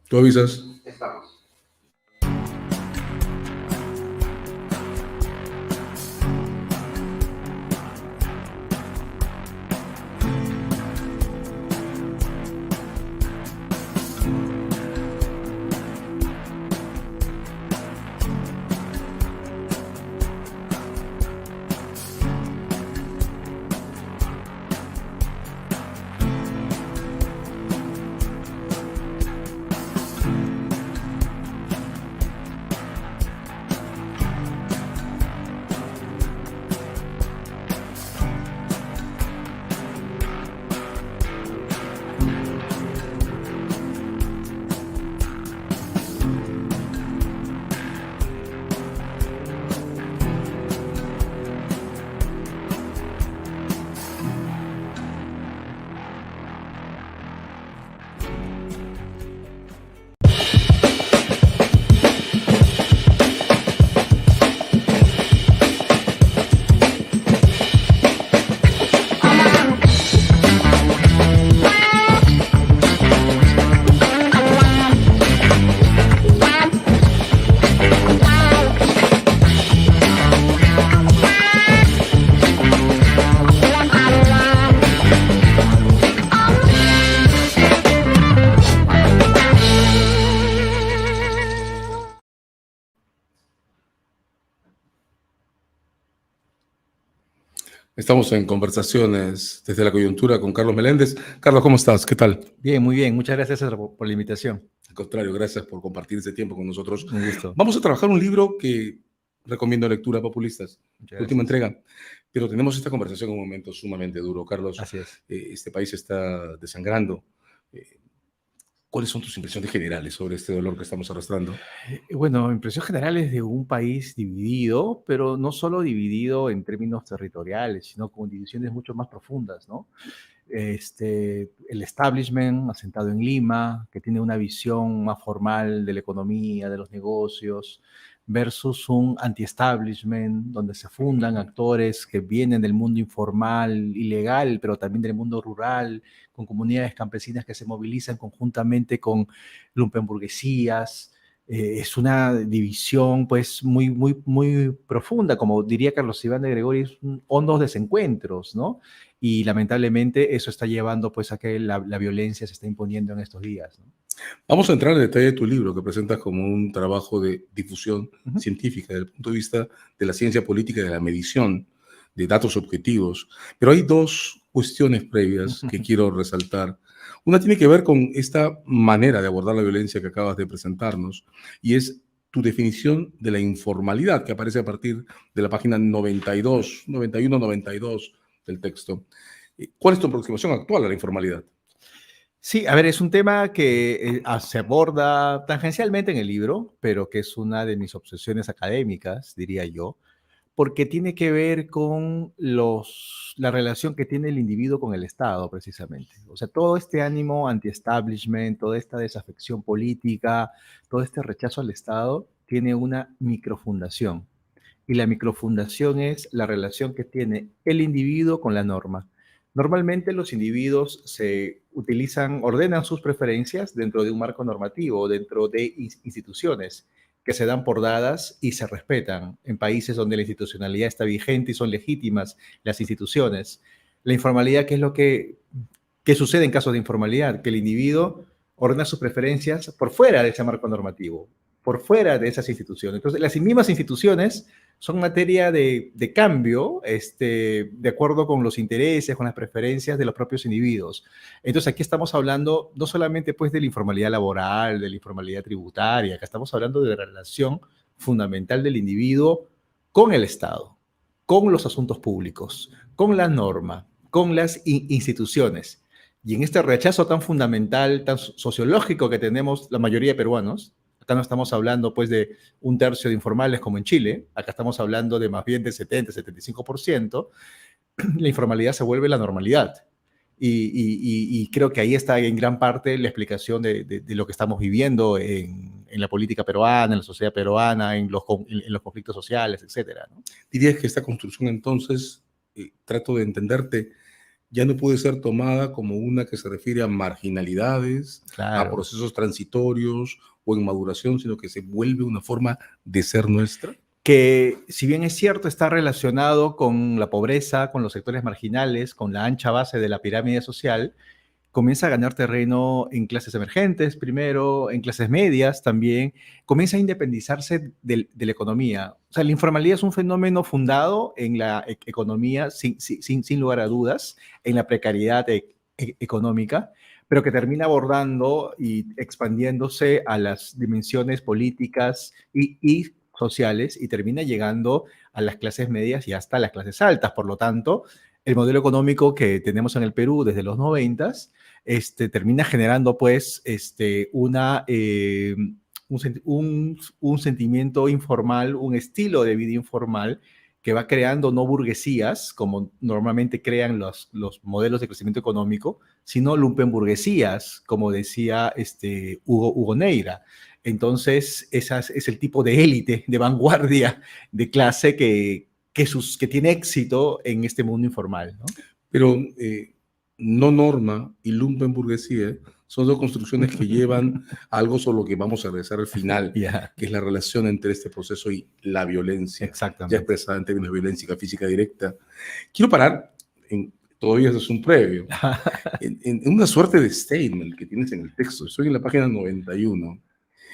Tú avisas. Estamos. Estamos en conversaciones desde la coyuntura con Carlos Meléndez. Carlos, ¿cómo estás? ¿Qué tal? Bien, muy bien. Muchas gracias por la invitación. Al contrario, gracias por compartir ese tiempo con nosotros. Un gusto. Vamos a trabajar un libro que recomiendo lectura, Populistas, última entrega. Pero tenemos esta conversación en un momento sumamente duro, Carlos. Así es. Este país está desangrando. ¿Cuáles son tus impresiones generales sobre este dolor que estamos arrastrando? Bueno, impresión general es de un país dividido, pero no solo dividido en términos territoriales, sino con divisiones mucho más profundas, ¿no? El establishment asentado en Lima, que tiene una visión más formal de la economía, de los negocios, versus un anti-establishment, donde se fundan actores que vienen del mundo informal, ilegal, pero también del mundo rural, con comunidades campesinas que se movilizan conjuntamente con lumpenburguesías. Es una división pues muy, muy, muy profunda, como diría Carlos Iván de Gregorio, hondos desencuentros, ¿no? Y lamentablemente eso está llevando pues a que la violencia se está imponiendo en estos días, ¿no? Vamos a entrar en detalle de tu libro, que presentas como un trabajo de difusión científica desde el punto de vista de la ciencia política y de la medición de datos objetivos. Pero hay dos cuestiones previas que quiero resaltar. Una tiene que ver con esta manera de abordar la violencia que acabas de presentarnos, y es tu definición de la informalidad, que aparece a partir de la página 92, 91-92 del texto. ¿Cuál es tu aproximación actual a la informalidad? Sí, a ver, es un tema que se aborda tangencialmente en el libro, pero que es una de mis obsesiones académicas, diría yo, porque tiene que ver con la relación que tiene el individuo con el Estado, precisamente. O sea, todo este ánimo anti-establishment, toda esta desafección política, todo este rechazo al Estado, tiene una microfundación. Y la microfundación es la relación que tiene el individuo con la norma. Normalmente los individuos ordenan sus preferencias dentro de un marco normativo, dentro de instituciones que se dan por dadas y se respetan en países donde la institucionalidad está vigente y son legítimas las instituciones. La informalidad, ¿qué es lo que sucede en casos de informalidad? Que el individuo ordena sus preferencias por fuera de ese marco normativo, por fuera de esas instituciones. Entonces, las mismas instituciones son materia de cambio, de acuerdo con los intereses, con las preferencias de los propios individuos. Entonces, aquí estamos hablando no solamente pues de la informalidad laboral, de la informalidad tributaria, acá estamos hablando de la relación fundamental del individuo con el Estado, con los asuntos públicos, con la norma, con las instituciones. Y en este rechazo tan fundamental, tan sociológico que tenemos la mayoría de peruanos, acá no estamos hablando pues de un tercio de informales como en Chile, acá estamos hablando de más bien de 70-75%, la informalidad se vuelve la normalidad. Y creo que ahí está en gran parte la explicación de lo que estamos viviendo en la política peruana, en la sociedad peruana, en los conflictos sociales, etcétera, ¿no? ¿Dirías que esta construcción entonces, trato de entenderte, ya no puede ser tomada como una que se refiere a marginalidades, a Claro. procesos transitorios o en maduración, sino que se vuelve una forma de ser nuestra. Que si bien es cierto, está relacionado con la pobreza, con los sectores marginales, con la ancha base de la pirámide social, comienza a ganar terreno en clases emergentes primero, en clases medias también, comienza a independizarse de la economía. O sea, la informalidad es un fenómeno fundado en la economía, sin lugar a dudas, en la precariedad económica, pero que termina abordando y expandiéndose a las dimensiones políticas y sociales y termina llegando a las clases medias y hasta las clases altas. Por lo tanto, el modelo económico que tenemos en el Perú desde los 90 termina generando pues un sentimiento informal, un estilo de vida informal que va creando no burguesías, como normalmente crean los modelos de crecimiento económico, sino lumpenburguesías, como decía Hugo Neira. Entonces, ese es el tipo de élite, de vanguardia, de clase que tiene éxito en este mundo informal, ¿no? Pero no norma y lumpenburguesía son dos construcciones que llevan a algo sobre lo que vamos a regresar al final, Yeah. que es la relación entre este proceso y la violencia, ya Exactamente. expresada en términos de violencia física directa. Quiero parar, todavía es un previo, en una suerte de statement que tienes en el texto. Estoy en la página 91.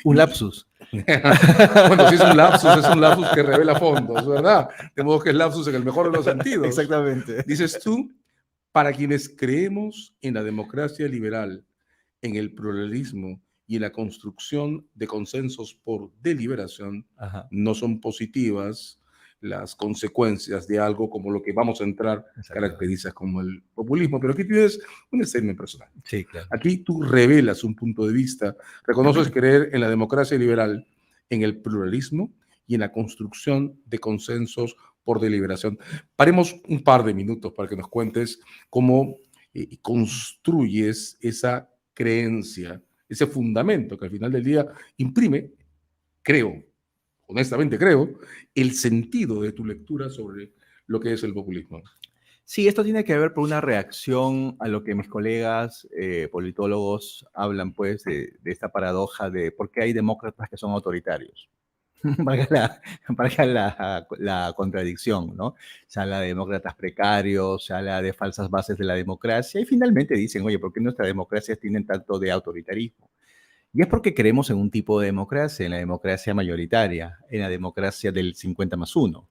Un lapsus. Bueno, si es un lapsus que revela fondos, ¿verdad? De modo que es lapsus en el mejor de los sentidos. Exactamente. Dices tú, para quienes creemos en la democracia liberal, en el pluralismo y en la construcción de consensos por deliberación, Ajá. no son positivas las consecuencias de algo como lo que vamos a entrar caracterizas como el populismo. Pero aquí tienes un statement personal. Sí, claro. Aquí tú revelas un punto de vista, reconoces creer en la democracia liberal, en el pluralismo y en la construcción de consensos por deliberación. Paremos un par de minutos para que nos cuentes cómo construyes esa creencia, ese fundamento que al final del día imprime, creo, honestamente creo, el sentido de tu lectura sobre lo que es el populismo. Sí, esto tiene que ver por una reacción a lo que mis colegas politólogos hablan, pues, de esta paradoja de por qué hay demócratas que son autoritarios. Valga la contradicción, ¿no? Se habla de demócratas precarios, se habla de falsas bases de la democracia y finalmente dicen, oye, ¿por qué nuestras democracias tienen tanto de autoritarismo? Y es porque creemos en un tipo de democracia, en la democracia mayoritaria, en la democracia del 50+1.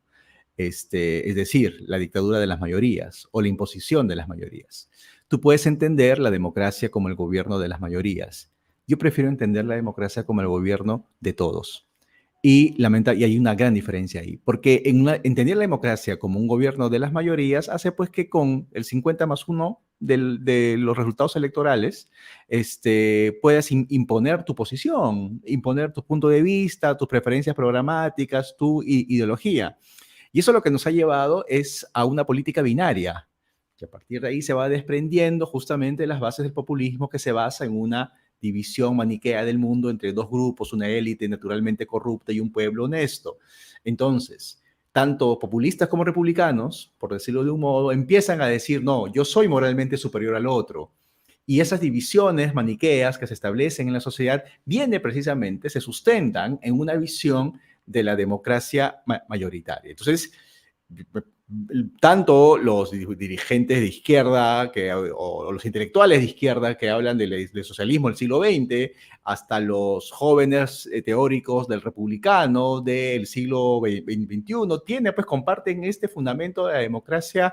Es decir, la dictadura de las mayorías o la imposición de las mayorías. Tú puedes entender la democracia como el gobierno de las mayorías. Yo prefiero entender la democracia como el gobierno de todos. Y hay una gran diferencia ahí, porque entender la democracia como un gobierno de las mayorías hace pues que con el 50+1 de los resultados electorales puedas imponer tu posición, imponer tu punto de vista, tus preferencias programáticas, tu ideología. Y eso lo que nos ha llevado es a una política binaria, que a partir de ahí se va desprendiendo justamente las bases del populismo que se basa en una división maniquea del mundo entre dos grupos, una élite naturalmente corrupta y un pueblo honesto. Entonces, tanto populistas como republicanos, por decirlo de un modo, empiezan a decir, no, yo soy moralmente superior al otro. Y esas divisiones maniqueas que se establecen en la sociedad se sustentan en una visión de la democracia mayoritaria. Entonces, tanto los dirigentes de izquierda o los intelectuales de izquierda que hablan del socialismo del siglo XX, hasta los jóvenes teóricos del republicano del siglo XXI, comparten este fundamento de la democracia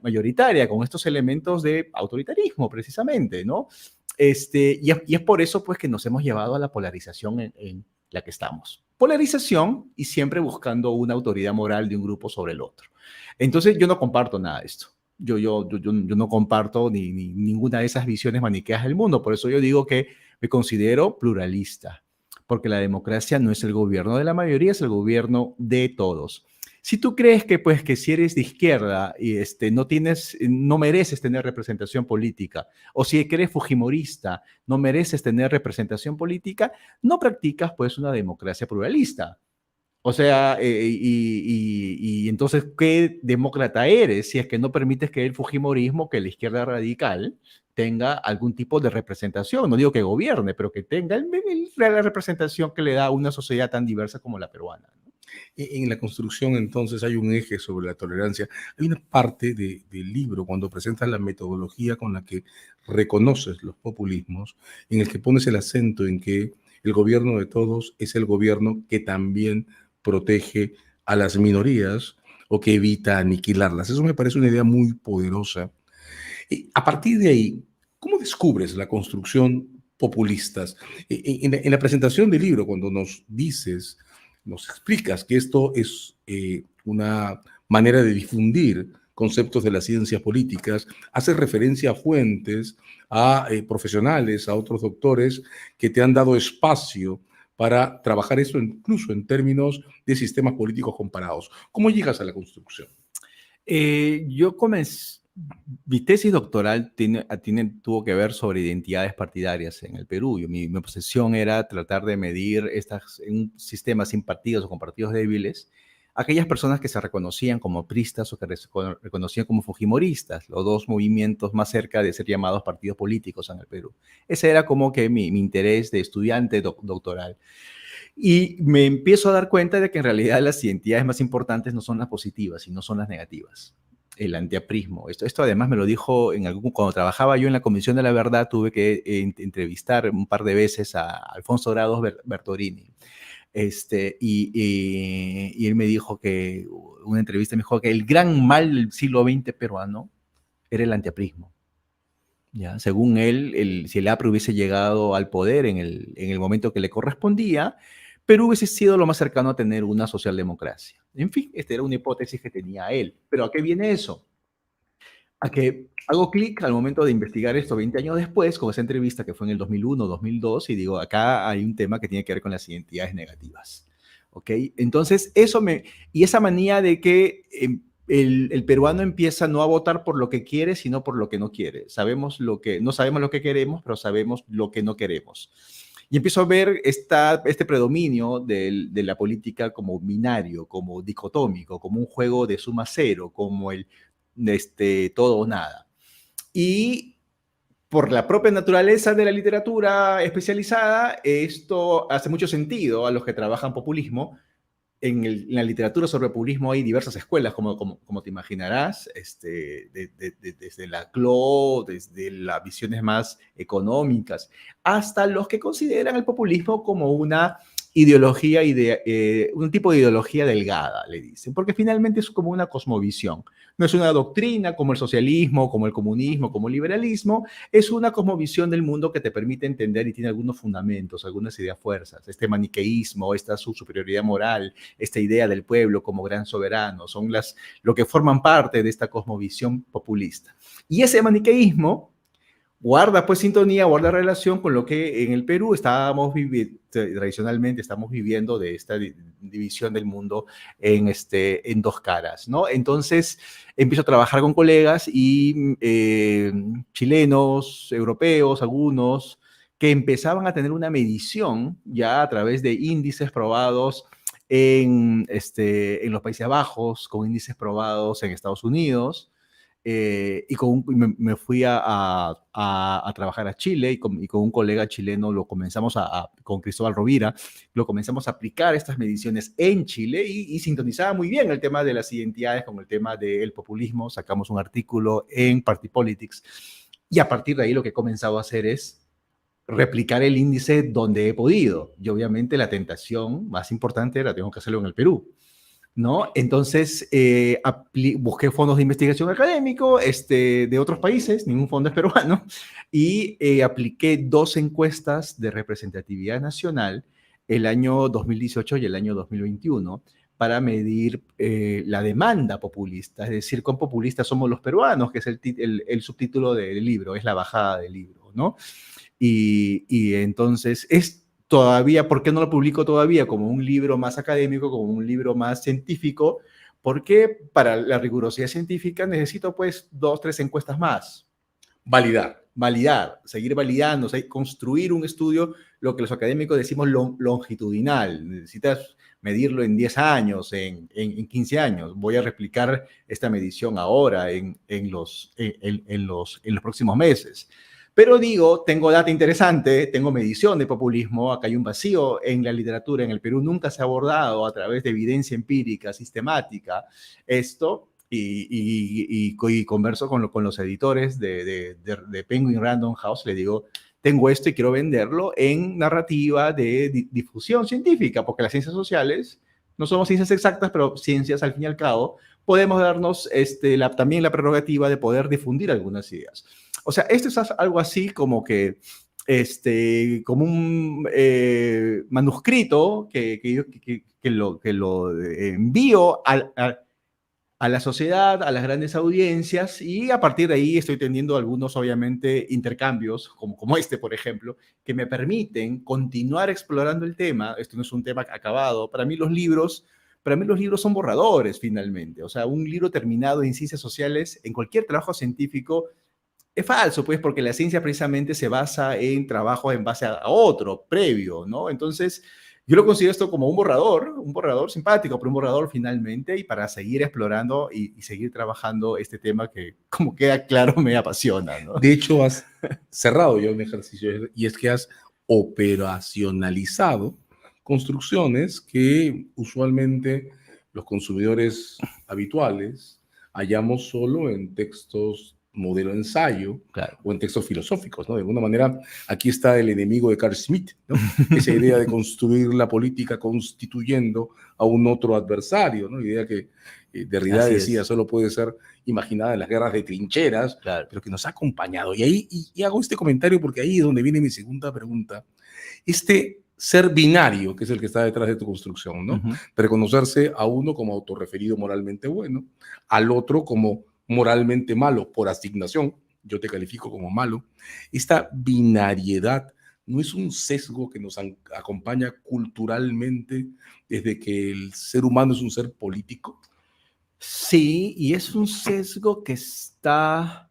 mayoritaria con estos elementos de autoritarismo, precisamente, ¿no? Y es por eso pues, que nos hemos llevado a la polarización en la que estamos. Polarización y siempre buscando una autoridad moral de un grupo sobre el otro. Entonces, yo no comparto nada de esto. Yo no comparto ni ninguna de esas visiones maniqueas del mundo. Por eso yo digo que me considero pluralista, porque la democracia no es el gobierno de la mayoría, es el gobierno de todos. Si tú crees que si eres de izquierda y no mereces tener representación política, o si eres fujimorista, no mereces tener representación política, no practicas pues una democracia pluralista. O sea, y entonces, ¿qué demócrata eres si es que no permites que el fujimorismo, que la izquierda radical, tenga algún tipo de representación? No digo que gobierne, pero que tenga la representación que le da a una sociedad tan diversa como la peruana, ¿no? En la construcción, entonces, hay un eje sobre la tolerancia. Hay una parte del libro, cuando presentas la metodología con la que reconoces los populismos, en el que pones el acento en que el gobierno de todos es el gobierno que también protege a las minorías o que evita aniquilarlas. Eso me parece una idea muy poderosa. Y a partir de ahí, ¿cómo descubres la construcción populistas? En la presentación del libro, cuando nos dices, nos explicas que esto es una manera de difundir conceptos de las ciencias políticas, haces referencia a fuentes, a profesionales, a otros doctores que te han dado espacio para trabajar esto incluso en términos de sistemas políticos comparados. ¿Cómo llegas a la construcción? Yo comencé, mi tesis doctoral tuvo que ver sobre identidades partidarias en el Perú. Mi obsesión era tratar de medir en un sistema sin partidos o con partidos débiles, aquellas personas que se reconocían como pristas o que reconocían como fujimoristas, los dos movimientos más cerca de ser llamados partidos políticos en el Perú. Ese era como que mi interés de estudiante doctoral. Y me empiezo a dar cuenta de que en realidad las identidades más importantes no son las positivas, sino son las negativas. El antiaprismo. Esto además me lo dijo cuando trabajaba yo en la Comisión de la Verdad, tuve que entrevistar un par de veces a Alfonso Grados Bertorini. Y él me dijo una entrevista me dijo que el gran mal del siglo XX peruano era el antiaprismo. ¿Ya? Según él, si el APRA hubiese llegado al poder en el momento que le correspondía, Perú hubiese sido lo más cercano a tener una socialdemocracia. En fin, esta era una hipótesis que tenía él. ¿Pero a qué viene eso? A que hago clic al momento de investigar esto 20 años después, con esa entrevista que fue en el 2001, 2002, y digo, acá hay un tema que tiene que ver con las identidades negativas. ¿Ok? Entonces, y esa manía de que el peruano empieza no a votar por lo que quiere, sino por lo que no quiere. No sabemos lo que queremos, pero sabemos lo que no queremos. Y empiezo a ver este predominio de la política como binario, como dicotómico, como un juego de suma cero, como todo o nada. Y por la propia naturaleza de la literatura especializada, esto hace mucho sentido a los que trabajan populismo. En la literatura sobre populismo hay diversas escuelas, como te imaginarás, desde la CLO, desde las visiones más económicas, hasta los que consideran el populismo como una ideología, un tipo de ideología delgada, le dicen, porque finalmente es como una cosmovisión. No es una doctrina como el socialismo, como el comunismo, como el liberalismo, es una cosmovisión del mundo que te permite entender y tiene algunos fundamentos, algunas ideas fuerzas. Este maniqueísmo, esta superioridad moral, esta idea del pueblo como gran soberano, son lo que forman parte de esta cosmovisión populista. Y ese maniqueísmo guarda pues sintonía, guarda relación con lo que en el Perú tradicionalmente estamos viviendo de esta división del mundo en dos caras, ¿no? Entonces empiezo a trabajar con colegas y chilenos, europeos, algunos, que empezaban a tener una medición ya a través de índices probados en los Países Bajos, con índices probados en Estados Unidos, y me fui a trabajar a Chile y con un colega chileno con Cristóbal Rovira, lo comenzamos a aplicar estas mediciones en Chile y sintonizaba muy bien el tema de las identidades con el tema del populismo. Sacamos un artículo en Party Politics y a partir de ahí lo que he comenzado a hacer es replicar el índice donde he podido. Y obviamente la tentación más importante era tengo que hacerlo en el Perú, ¿no? Entonces, busqué fondos de investigación académico de otros países, ningún fondo es peruano, y apliqué 2 encuestas de representatividad nacional el año 2018 y el año 2021 para medir la demanda populista, es decir, cuán populistas somos los peruanos, que es el subtítulo del libro, es la bajada del libro, ¿no? Y entonces todavía, ¿por qué no lo publico todavía como un libro más académico, como un libro más científico? Porque para la rigurosidad científica necesito pues 2, 3 encuestas más. Validar. validar, seguir validando, o sea, construir un estudio, lo que los académicos decimos longitudinal. Necesitas medirlo en 10 años, en 15 años. Voy a replicar esta medición ahora en los próximos meses. Pero digo, tengo data interesante, tengo medición de populismo, acá hay un vacío en la literatura en el Perú, nunca se ha abordado a través de evidencia empírica, sistemática, esto, y converso con los editores de Penguin Random House, le digo, tengo esto y quiero venderlo en narrativa de difusión científica, porque las ciencias sociales no somos ciencias exactas, pero ciencias al fin y al cabo, podemos darnos también la prerrogativa de poder difundir algunas ideas. O sea, esto es algo así como que, como un manuscrito que lo envío a la sociedad, a las grandes audiencias, y a partir de ahí estoy teniendo algunos, obviamente, intercambios, como este, por ejemplo, que me permiten continuar explorando el tema. Esto no es un tema acabado. Para mí los libros son borradores, finalmente. O sea, un libro terminado en ciencias sociales, en cualquier trabajo científico, es falso, pues, porque la ciencia precisamente se basa en trabajos en base a otro, previo, ¿no? Entonces, yo lo considero esto como un borrador simpático, pero un borrador finalmente, y para seguir explorando y seguir trabajando este tema que, como queda claro, me apasiona, ¿no? De hecho, has cerrado ya un ejercicio, y es que has operacionalizado construcciones que usualmente los consumidores habituales hallamos solo en textos modelo ensayo, Claro. o en textos filosóficos, ¿no? De alguna manera, aquí está el enemigo de Carl Schmitt, ¿no? Esa idea de construir la política constituyendo a un otro adversario, ¿no? Idea que Derrida decía solo puede ser imaginada en las guerras de trincheras, claro, pero que nos ha acompañado. Y ahí y hago este comentario porque ahí es donde viene mi segunda pregunta. Este ser binario, que es el que está detrás de tu construcción, ¿no? Uh-huh. De reconocerse a uno como autorreferido moralmente bueno, al otro como moralmente malo por asignación, yo te califico como malo. Esta binariedad no es un sesgo que nos acompaña culturalmente desde que el ser humano es un ser político. Sí, y es un sesgo que está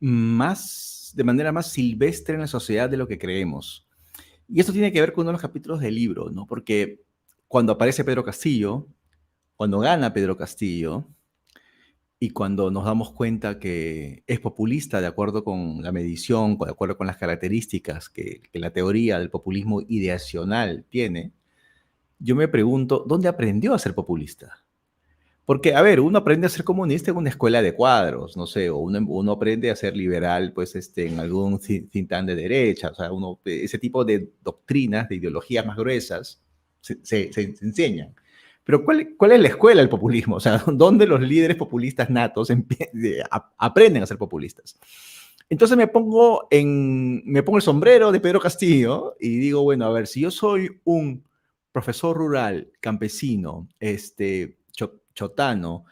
de manera más silvestre en la sociedad de lo que creemos. Y esto tiene que ver con uno de los capítulos del libro, ¿no? Porque cuando aparece Pedro Castillo, cuando gana Pedro Castillo, y cuando nos damos cuenta que es populista de acuerdo con la medición, de acuerdo con las características que la teoría del populismo ideacional tiene, yo me pregunto, ¿dónde aprendió a ser populista? Porque, a ver, uno aprende a ser comunista en una escuela de cuadros, no sé, o uno aprende a ser liberal, pues, en algún think tank de derecha, o sea, ese tipo de doctrinas, de ideologías más gruesas, se enseñan. Pero ¿cuál es la escuela del populismo? O sea, ¿dónde los líderes populistas natos aprenden a ser populistas? Entonces me pongo el sombrero de Pedro Castillo y digo, bueno, a ver, si yo soy un profesor rural, campesino, chotano,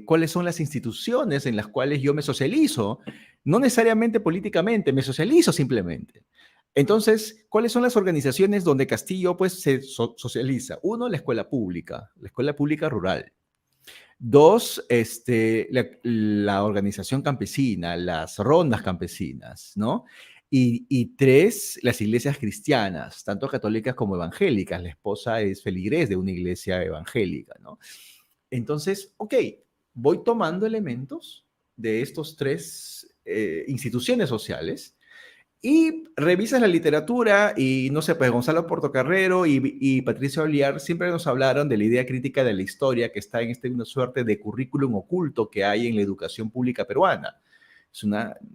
¿cuáles son las instituciones en las cuales yo me socializo? No necesariamente políticamente, me socializo simplemente. Entonces, ¿cuáles son las organizaciones donde Castillo pues, se socializa? Uno, la escuela pública rural. Dos, la organización campesina, las rondas campesinas, ¿no? Y tres, las iglesias cristianas, tanto católicas como evangélicas. La esposa es feligrés de una iglesia evangélica, ¿no? Entonces, ok, voy tomando elementos de estos tres instituciones sociales y revisas la literatura y, no sé, pues Gonzalo Portocarrero y Patricia Oliar siempre nos hablaron de la idea crítica de la historia que está en una suerte de currículum oculto que hay en la educación pública peruana.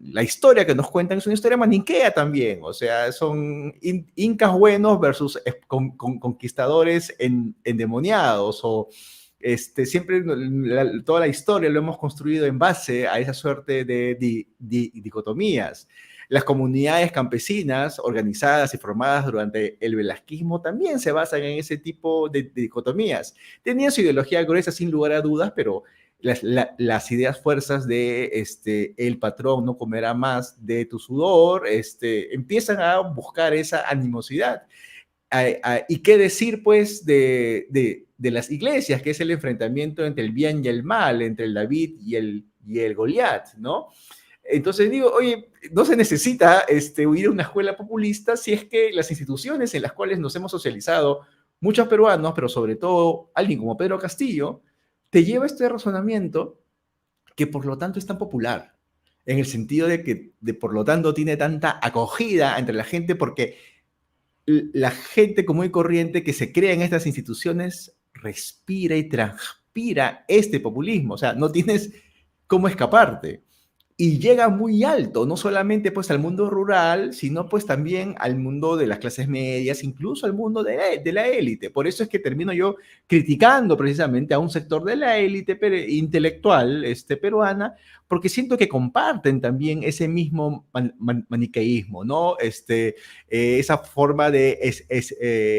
La historia que nos cuentan es una historia maniquea también, o sea, son incas buenos versus conquistadores endemoniados, o siempre toda la historia lo hemos construido en base a esa suerte de dicotomías. Las comunidades campesinas organizadas y formadas durante el velasquismo también se basan en ese tipo de dicotomías. Tenían su ideología gruesa sin lugar a dudas, pero las ideas fuerzas de el patrón no comerá más de tu sudor, empiezan a buscar esa animosidad. ¿Y qué decir, pues, de las iglesias, que es el enfrentamiento entre el bien y el mal, entre el David y el Goliat, ¿no? Entonces digo, oye, no se necesita huir a una escuela populista si es que las instituciones en las cuales nos hemos socializado, muchos peruanos, pero sobre todo alguien como Pedro Castillo, te lleva este razonamiento que por lo tanto es tan popular, en el sentido de que por lo tanto tiene tanta acogida entre la gente porque la gente común y corriente que se crea en estas instituciones respira y transpira este populismo, o sea, no tienes cómo escaparte y llega muy alto, no solamente pues al mundo rural, sino pues también al mundo de las clases medias, incluso al mundo de la élite. Por eso es que termino yo criticando precisamente a un sector de la élite intelectual peruana, porque siento que comparten también ese mismo maniqueísmo, ¿no? Esa forma de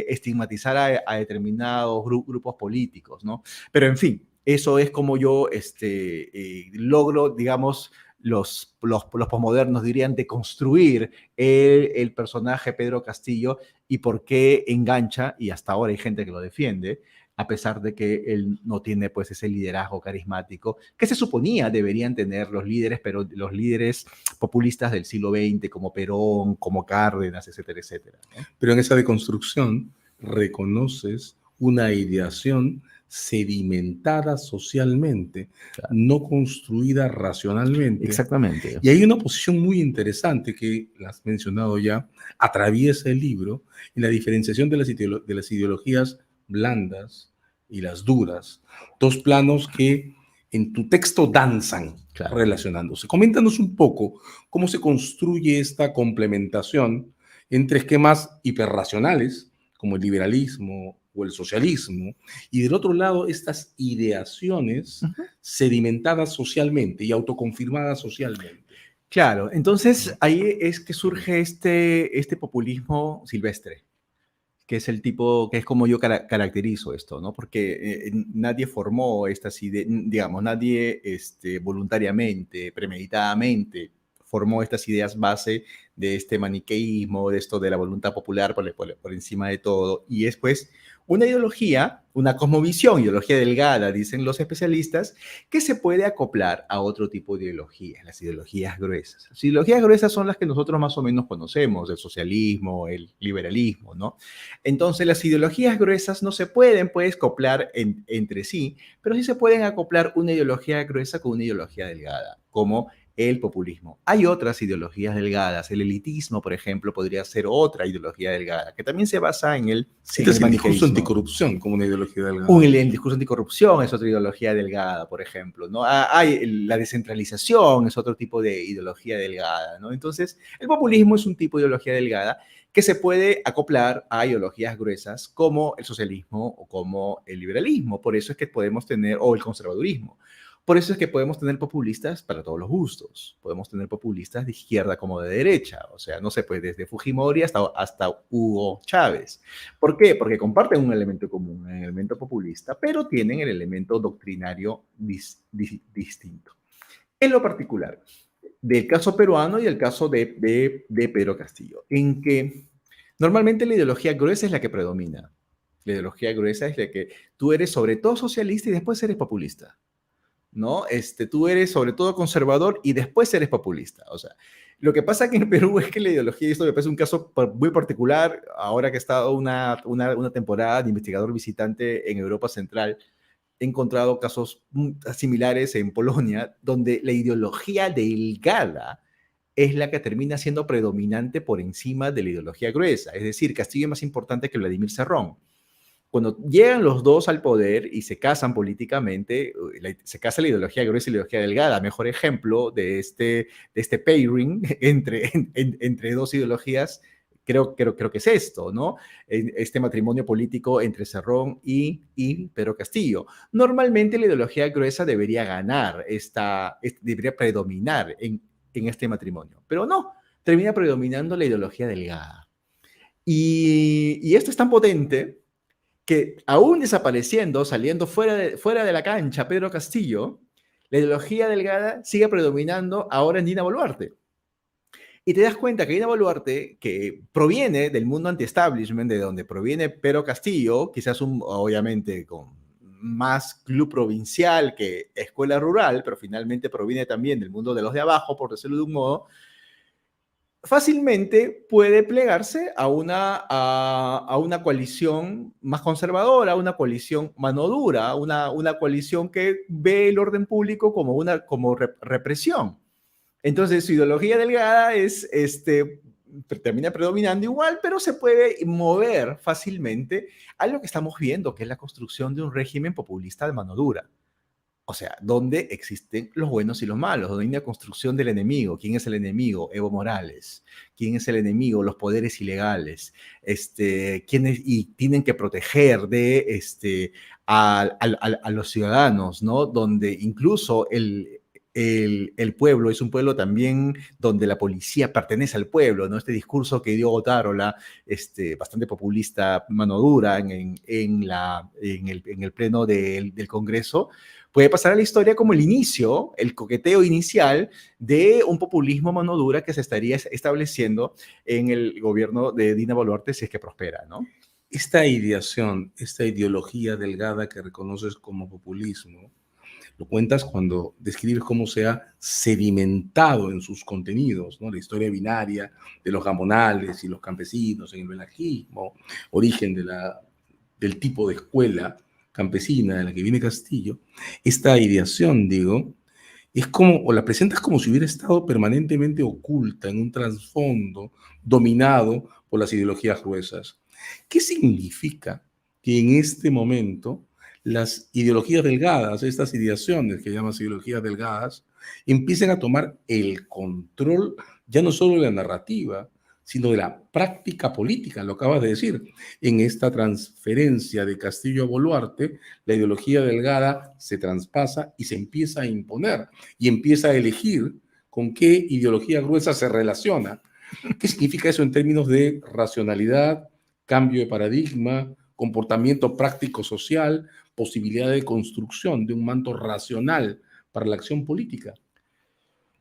estigmatizar a determinados grupos políticos, ¿no? Pero en fin, eso es como yo logro, digamos, los posmodernos dirían de construir el personaje Pedro Castillo y por qué engancha, y hasta ahora hay gente que lo defiende, a pesar de que él no tiene pues ese liderazgo carismático que se suponía deberían tener los líderes, pero los líderes populistas del siglo XX como Perón, como Cárdenas, etcétera, etcétera, ¿no? Pero en esa deconstrucción reconoces una ideación sedimentada socialmente, Claro. no construida racionalmente. Exactamente. Y hay una posición muy interesante que la has mencionado ya, atraviesa el libro, en la diferenciación de las ideologías blandas y las duras, dos planos que en tu texto danzan Claro. relacionándose. Coméntanos un poco cómo se construye esta complementación entre esquemas hiperracionales, como el liberalismo o el socialismo, y del otro lado estas ideaciones sedimentadas socialmente y autoconfirmadas socialmente. Claro, entonces ahí es que surge este populismo silvestre, que es el tipo, que es como yo caracterizo esto, ¿no? Porque nadie formó estas ideas, digamos, nadie voluntariamente, premeditadamente, formó estas ideas base de este maniqueísmo, de esto de la voluntad popular por encima de todo. Y es pues una ideología, una cosmovisión, ideología delgada, dicen los especialistas, que se puede acoplar a otro tipo de ideologías, las ideologías gruesas. Las ideologías gruesas son las que nosotros más o menos conocemos, el socialismo, el liberalismo, ¿no? Entonces, las ideologías gruesas no se pueden, pues, acoplar entre sí, pero sí se pueden acoplar una ideología gruesa con una ideología delgada, como el populismo. Hay otras ideologías delgadas. El elitismo, por ejemplo, podría ser otra ideología delgada, que también se basa en el Citas el discurso maniqueísmo. anticorrupción como una ideología delgada. El discurso anticorrupción es otra ideología delgada, por ejemplo, ¿no? Hay la descentralización, es otro tipo de ideología delgada, ¿no? Entonces, el populismo es un tipo de ideología delgada que se puede acoplar a ideologías gruesas como el socialismo o como el liberalismo. Por eso es que podemos tener, o el conservadurismo. Por eso es que podemos tener populistas para todos los gustos. Podemos tener populistas de izquierda como de derecha. O sea, no sé, pues desde Fujimori hasta Hugo Chávez. ¿Por qué? Porque comparten un elemento común, un elemento populista, pero tienen el elemento doctrinario distinto. En lo particular, del caso peruano y el caso de Pedro Castillo, en que normalmente la ideología gruesa es la que predomina. La ideología gruesa es la que tú eres sobre todo socialista y después eres populista, ¿no? Tú eres sobre todo conservador y después eres populista. O sea, lo que pasa aquí en Perú es que la ideología, y esto me parece un caso muy particular, ahora que he estado una temporada de investigador visitante en Europa Central, he encontrado casos similares en Polonia, donde la ideología delgada es la que termina siendo predominante por encima de la ideología gruesa. Es decir, Castillo es más importante que Vladimir Cerrón. Cuando llegan los dos al poder y se casan políticamente, se casa la ideología gruesa y la ideología delgada. Mejor ejemplo de este pairing entre dos ideologías, creo que es esto, ¿no? Este matrimonio político entre Cerrón y Pedro Castillo. Normalmente la ideología gruesa debería ganar, debería predominar en este matrimonio, pero no, termina predominando la ideología delgada. Y esto es tan potente que aún desapareciendo, saliendo fuera de la cancha, Pedro Castillo, la ideología delgada sigue predominando ahora en Dina Boluarte. Y te das cuenta que Dina Boluarte, que proviene del mundo anti-establishment, de donde proviene Pedro Castillo, quizás obviamente con más club provincial que escuela rural, pero finalmente proviene también del mundo de los de abajo, por decirlo de un modo, fácilmente puede plegarse a una coalición más conservadora, a una coalición mano dura, una coalición que ve el orden público como represión. Entonces, su ideología delgada termina predominando igual, pero se puede mover fácilmente a lo que estamos viendo, que es la construcción de un régimen populista de mano dura. O sea, donde existen los buenos y los malos, donde hay una construcción del enemigo. ¿Quién es el enemigo? Evo Morales. ¿Quién es el enemigo? Los poderes ilegales. Y tienen que proteger a los ciudadanos, ¿no? Donde incluso el pueblo es un pueblo también donde la policía pertenece al pueblo, ¿no? Este discurso que dio Otárola, bastante populista, mano dura en el pleno del Congreso, puede pasar a la historia como el inicio, el coqueteo inicial de un populismo mano dura que se estaría estableciendo en el gobierno de Dina Boluarte si es que prospera, ¿no? Esta ideación, esta ideología delgada que reconoces como populismo, lo cuentas cuando describes cómo se ha sedimentado en sus contenidos, ¿no? La historia binaria de los gamonales y los campesinos en el velajismo, origen del tipo de escuela campesina de la que viene Castillo. Esta ideación, digo, es como, o la presentas como si hubiera estado permanentemente oculta en un trasfondo dominado por las ideologías gruesas. ¿Qué significa que en este momento las ideologías delgadas, estas ideaciones que llamas ideologías delgadas, empiecen a tomar el control ya no solo de la narrativa, sino de la práctica política, lo acabas de decir? En esta transferencia de Castillo a Boluarte, la ideología delgada se traspasa y se empieza a imponer y empieza a elegir con qué ideología gruesa se relaciona. ¿Qué significa eso en términos de racionalidad, cambio de paradigma, comportamiento práctico social, posibilidad de construcción de un manto racional para la acción política?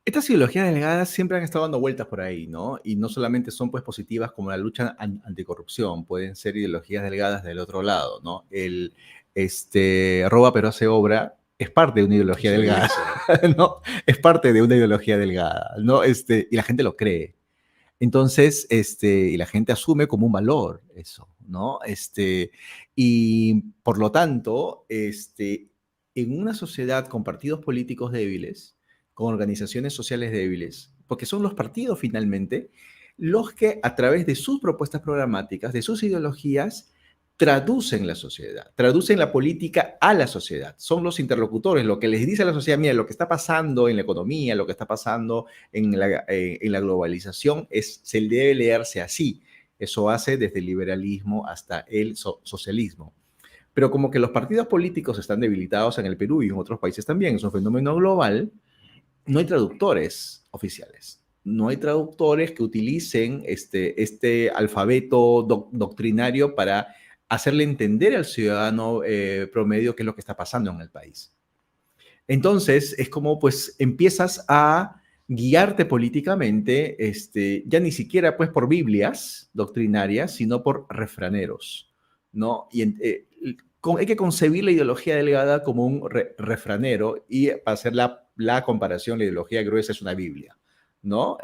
Estas ideologías delgadas siempre han estado dando vueltas por ahí, ¿no? Y no solamente son pues positivas como la lucha anticorrupción, pueden ser ideologías delgadas del otro lado, ¿no? Roba pero hace obra es parte de una ideología Sí, delgada, sí. ¿no? Es parte de una ideología delgada, ¿no? Y la gente lo cree. Entonces, y la gente asume como un valor eso, ¿no? Y por lo tanto, en una sociedad con partidos políticos débiles, con organizaciones sociales débiles, porque son los partidos finalmente los que a través de sus propuestas programáticas, de sus ideologías, traducen la sociedad, traducen la política a la sociedad. Son los interlocutores, lo que les dice a la sociedad, mira, lo que está pasando en la economía, lo que está pasando en la globalización, se debe leerse así. Eso hace desde el liberalismo hasta el socialismo. Pero como que los partidos políticos están debilitados en el Perú y en otros países también, es un fenómeno global, no hay traductores oficiales. No hay traductores que utilicen este alfabeto doctrinario para hacerle entender al ciudadano promedio qué es lo que está pasando en el país. Entonces, es como pues empiezas a guiarte políticamente, ya ni siquiera pues por Biblias doctrinarias, sino por refraneros, ¿no? Hay que concebir la ideología delgada como un refranero y para hacer la comparación, la ideología gruesa es una Biblia, ¿no?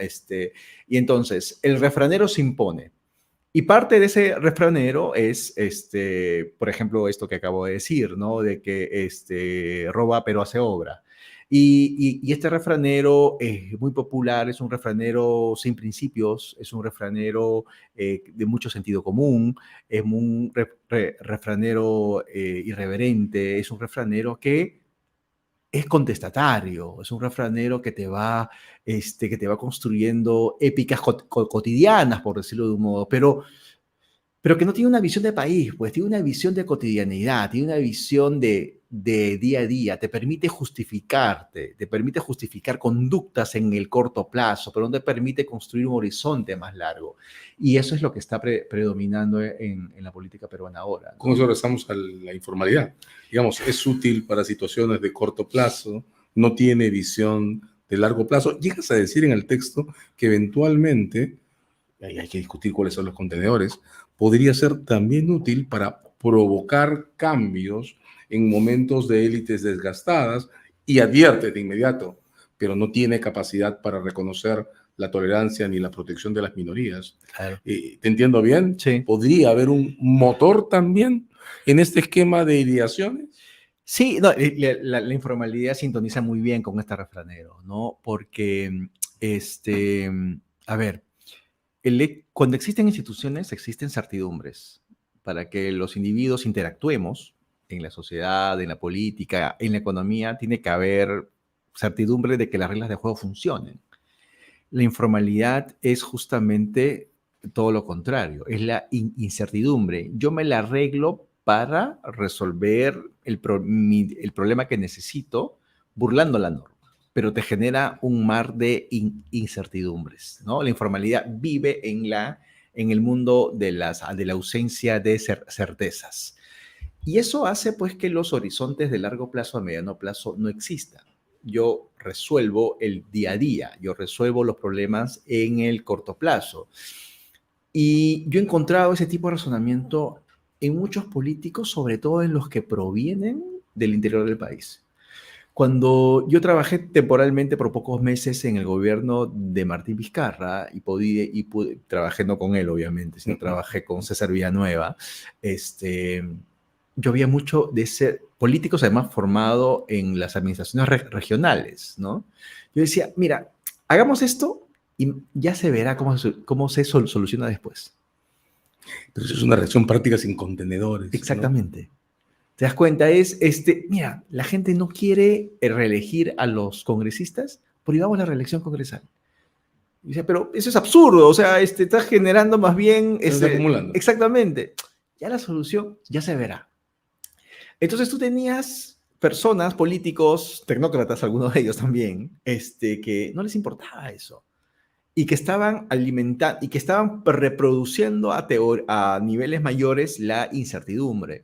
Y entonces, el refranero se impone. Y parte de ese refranero es, por ejemplo, esto que acabo de decir, ¿no? De que roba pero hace obra. Y este refranero es muy popular, es un refranero sin principios, es un refranero de mucho sentido común, es un refranero irreverente, es un refranero que es contestatario, es un refranero que te va construyendo épicas cotidianas, por decirlo de un modo, pero que no tiene una visión de país, pues tiene una visión de cotidianidad, tiene una visión de día a día, te permite justificarte, te permite justificar conductas en el corto plazo, pero no te permite construir un horizonte más largo. Y eso es lo que está predominando en la política peruana ahora, ¿no? Con eso regresamos a la informalidad. Digamos, es útil para situaciones de corto plazo, no tiene visión de largo plazo. Llegas a decir en el texto que eventualmente, y hay que discutir cuáles son los contenedores, podría ser también útil para provocar cambios en momentos de élites desgastadas y advierte de inmediato, pero no tiene capacidad para reconocer la tolerancia ni la protección de las minorías. Claro. ¿Te entiendo bien? Sí. ¿Podría haber un motor también en este esquema de ideaciones? Sí, no, la informalidad sintoniza muy bien con este refranero, ¿no? Porque, a ver, cuando existen instituciones, existen certidumbres para que los individuos interactuemos en la sociedad, en la política, en la economía, tiene que haber certidumbre de que las reglas de juego funcionen. La informalidad es justamente todo lo contrario, es la incertidumbre. Yo me la arreglo para resolver el problema que necesito burlando la norma, pero te genera un mar de incertidumbres, ¿no? La informalidad vive en el mundo de la ausencia de certezas. Y eso hace pues que los horizontes de largo plazo a mediano plazo no existan. Yo resuelvo el día a día, yo resuelvo los problemas en el corto plazo. Y yo he encontrado ese tipo de razonamiento en muchos políticos, sobre todo en los que provienen del interior del país. Cuando yo trabajé temporalmente por pocos meses en el gobierno de Martín Vizcarra trabajé no con él, obviamente, sino trabajé con César Villanueva, yo había mucho de ser políticos además formado en las administraciones regionales, ¿no? Yo decía, mira, hagamos esto y ya se verá cómo se soluciona después. Pero eso es una reacción práctica sin contenedores. Exactamente. ¿No? ¿Te das cuenta? Mira, la gente no quiere reelegir a los congresistas, prohibamos la reelección congresal. Y dice, pero eso es absurdo, o sea, estás generando más bien... Estás acumulando. Exactamente. Ya la solución ya se verá. Entonces tú tenías personas, políticos, tecnócratas, algunos de ellos también, que no les importaba eso y que estaban alimentando y que estaban reproduciendo a niveles mayores la incertidumbre.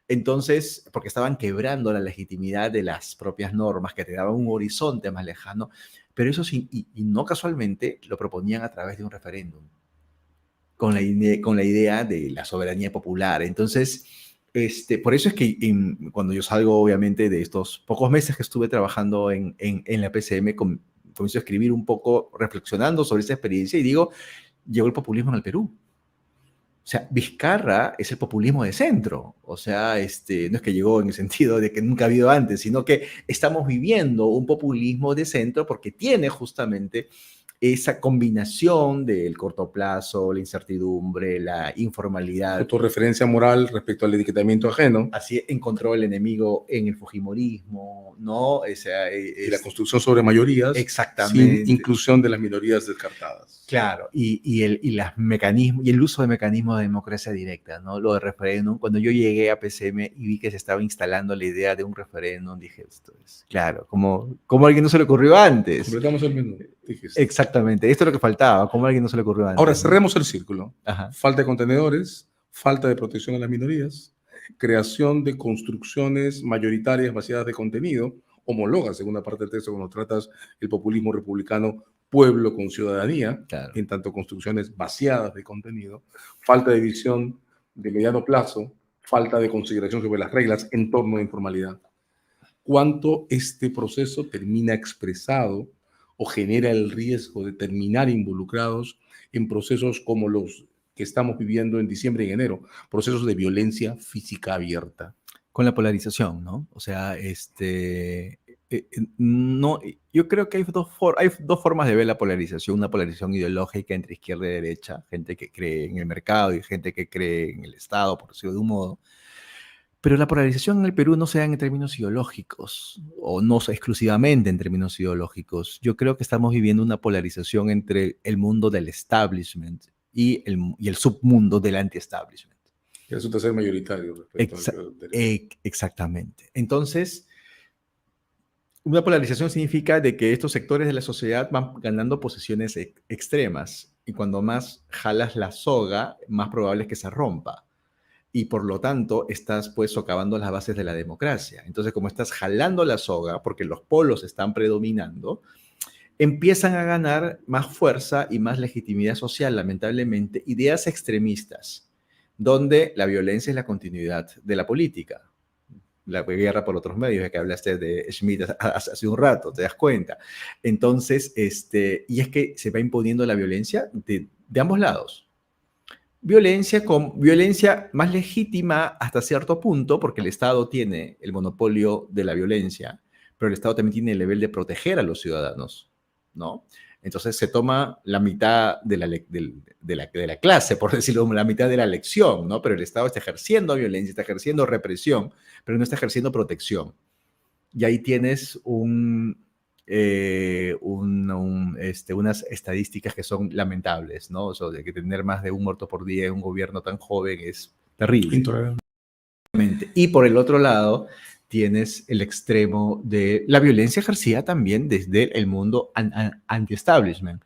Entonces, porque estaban quebrando la legitimidad de las propias normas que te daban un horizonte más lejano, pero eso sí, y no casualmente lo proponían a través de un referéndum, con la idea de la soberanía popular. Entonces, por eso es que cuando yo salgo, obviamente, de estos pocos meses que estuve trabajando en la PCM, comienzo a escribir un poco, reflexionando sobre esa experiencia y digo, llegó el populismo en el Perú. O sea, Vizcarra es el populismo de centro. O sea, no es que llegó en el sentido de que nunca ha habido antes, sino que estamos viviendo un populismo de centro porque tiene justamente esa combinación del corto plazo, la incertidumbre, la informalidad. Autorreferencia moral respecto al etiquetamiento ajeno. Así encontró el enemigo en el fujimorismo, ¿no? O sea, y la construcción sobre mayorías. Exactamente. Sin inclusión de las minorías descartadas. Claro, y el uso de mecanismos de democracia directa, ¿no? Lo de referéndum. Cuando yo llegué a PCM y vi que se estaba instalando la idea de un referéndum, dije, esto es, claro, como a alguien no se le ocurrió antes. Completamos el menú. Exactamente, esto es lo que faltaba, como a alguien no se le ocurrió antes. Ahora, cerremos el círculo. Ajá. Falta de contenedores, falta de protección a las minorías, creación de construcciones mayoritarias vaciadas de contenido, homologa, segunda parte del texto, cuando tratas el populismo republicano, pueblo con ciudadanía, claro, en tanto construcciones vaciadas de contenido, falta de visión de mediano plazo, falta de consideración sobre las reglas en torno a la informalidad. ¿Cuánto este proceso termina expresado o genera el riesgo de terminar involucrados en procesos como los que estamos viviendo en diciembre y enero, procesos de violencia física abierta? Con la polarización, ¿no? O sea, no, yo creo que hay dos formas de ver la polarización, una polarización ideológica entre izquierda y derecha, gente que cree en el mercado y gente que cree en el Estado, por decirlo de un modo. Pero la polarización en el Perú no se da en términos ideológicos, o no exclusivamente en términos ideológicos. Yo creo que estamos viviendo una polarización entre el mundo del establishment y el submundo del anti-establishment. Que resulta ser mayoritario respecto exactamente. Entonces, una polarización significa de que estos sectores de la sociedad van ganando posiciones extremas, y cuando más jalas la soga, más probable es que se rompa. Y por lo tanto, estás pues socavando las bases de la democracia. Entonces, como estás jalando la soga, porque los polos están predominando, empiezan a ganar más fuerza y más legitimidad social, lamentablemente, ideas extremistas, donde la violencia es la continuidad de la política. la guerra por otros medios, ya que hablaste de Schmidt hace un rato, te das cuenta. Entonces, y es que se va imponiendo la violencia de ambos lados. Violencia más legítima hasta cierto punto, porque el Estado tiene el monopolio de la violencia, pero el Estado también tiene el deber de proteger a los ciudadanos, ¿no? Entonces se toma la mitad de la clase, por decirlo, la mitad de la lección, ¿no? Pero el Estado está ejerciendo violencia, está ejerciendo represión, pero no está ejerciendo protección. Y ahí tienes unas estadísticas que son lamentables, ¿no? O sea, de que tener más de un muerto por día en un gobierno tan joven es terrible. Intolerable. Y por el otro lado, tienes el extremo de la violencia ejercida también desde el mundo anti-establishment.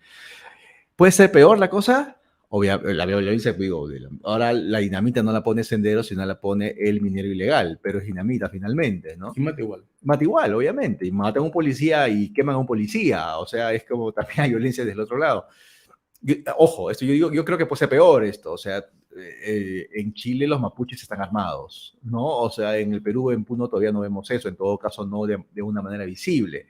¿Puede ser peor la cosa? La violencia, digo, ahora la dinamita no la pone Sendero, sino la pone el minero ilegal, pero es dinamita finalmente, ¿no? Y mata igual. Mata igual, obviamente, y matan a un policía y queman a un policía, o sea, es como también hay violencia desde el otro lado. Ojo, yo creo que puede ser peor esto, o sea, en Chile los mapuches están armados, ¿no? O sea, en el Perú, en Puno todavía no vemos eso, en todo caso no de una manera visible.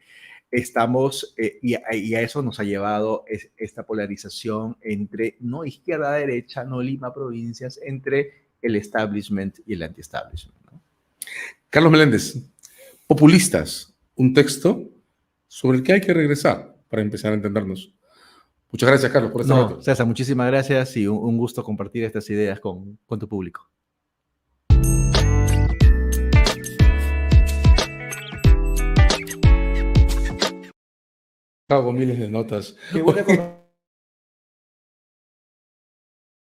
Estamos, y a eso nos ha llevado esta polarización entre no izquierda-derecha, no Lima provincias, entre el establishment y el anti-establishment, ¿no? Carlos Meléndez, Populistas, un texto sobre el que hay que regresar para empezar a entendernos. Muchas gracias, Carlos, por este rato. César, muchísimas gracias y un gusto compartir estas ideas con tu público. Hago miles de notas. Qué buena